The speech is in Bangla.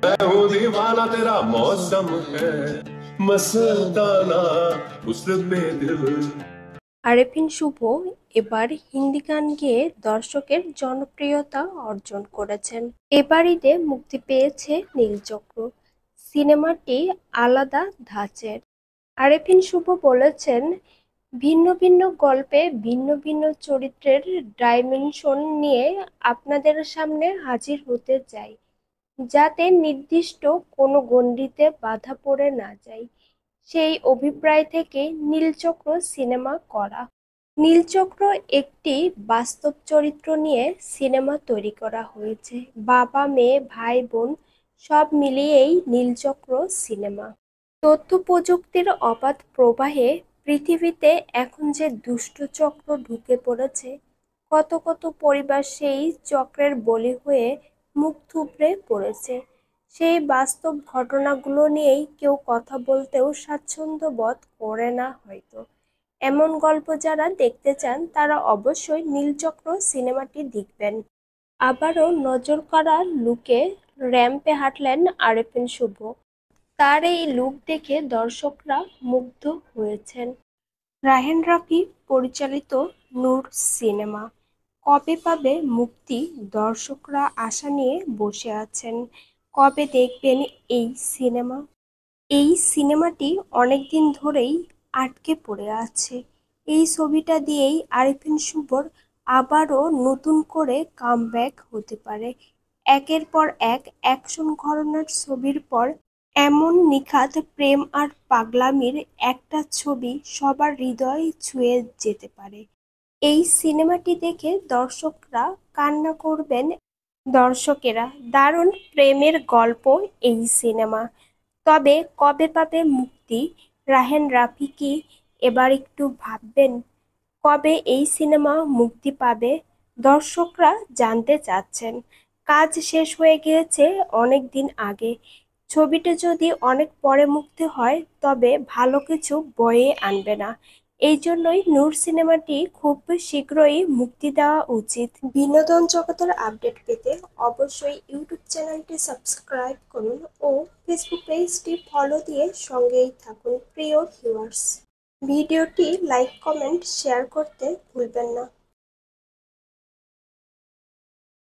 मैं हूँ दीवाना तेरा मौसम है मस्ताना उस पे दिल। আরেফিন শুভ এবার হিন্দি গান গেয়ে দর্শকের জনপ্রিয়তা অর্জন করেছেন। এবার ঈদে মুক্তি পেয়েছে নীলচক্র সিনেমাটি আলাদা ধাঁচের। আরেফিন শুভ বলেছেন, ভিন্ন ভিন্ন গল্পে ভিন্ন ভিন্ন চরিত্রের ডাইমেনশন নিয়ে আপনাদের সামনে হাজির হতে চাই, যাতে নির্দিষ্ট কোনো গণ্ডিতে বাধা পড়ে না যায়। সেই অভিপ্রায় থেকে নীলচক্র সিনেমা করা। নীলচক্র একটি বাস্তব চরিত্র নিয়ে সিনেমা তৈরি করা হয়েছে। বাবা মেয়ে ভাই বোন সব মিলিয়েই নীলচক্র সিনেমা। তথ্য প্রযুক্তির অবাধ প্রবাহে পৃথিবীতে এখন যে দুষ্ট চক্র ঢুকে পড়েছে, কত কত পরিবার সেই চক্রের বলি হয়ে মুখ থুবড়ে পড়েছে। সেই বাস্তব ঘটনাগুলো নিয়েই কেউ কথা বলতেও স্বাচ্ছন্দ্য বোধ করে না হয়তো। এমন গল্প যারা দেখতে চান তারা অবশ্যই নীলচক্র সিনেমাটি দেখবেন। আবারও নজর কাড়া লুকে র্যাম্পে হাঁটলেন আরেফিন শুভ। তার এই লুক দেখে দর্শকরা মুগ্ধ হয়েছেন। রাহেন রাফি পরিচালিত নূর সিনেমা কবে পাবে মুক্তি, দর্শকরা আশা নিয়ে বসে আছেন। কবে দেখবেন এই সিনেমা? এই সিনেমাটি অনেকদিন ধরেই আটকে পড়ে আছে। এই ছবিটা দিয়েই আরেফিন শুভর আবারও নতুন করে কামব্যাক হতে পারে। একের পর এক অ্যাকশন ঘরানার ছবির পর এমন নিখাদ প্রেম আর পাগলামির একটা ছবি সবার হৃদয় ছুঁয়ে যেতে পারে। এই সিনেমাটি দেখে দর্শকরা কান্না করবেন। দর্শকেরা দারুণ প্রেমের গল্প এই সিনেমা। তবে কবে পাবে মুক্তি? রাহেন রাফি কি এবার একটু ভাববেন কবে এই সিনেমা মুক্তি পাবে? দর্শকরা জানতে চাচ্ছেন। কাজ শেষ হয়ে গিয়েছে অনেক দিন আগে। ছবিটা যদি অনেক পরে মুক্তি হয় তবে ভালো কিছু বয়ে আনবে না। এই জন্যই নূর সিনেমাটি খুব শীঘ্রই মুক্তি দেওয়া উচিত। বিনোদন জগতের আপডেট পেতে অবশ্যই ইউটিউব চ্যানেলটি সাবস্ক্রাইব করুন ও ফেসবুক পেজটি ফলো দিয়ে সঙ্গেই থাকুন প্রিয় ভিউয়ার্স। ভিডিওটি লাইক কমেন্ট শেয়ার করতে ভুলবেন না।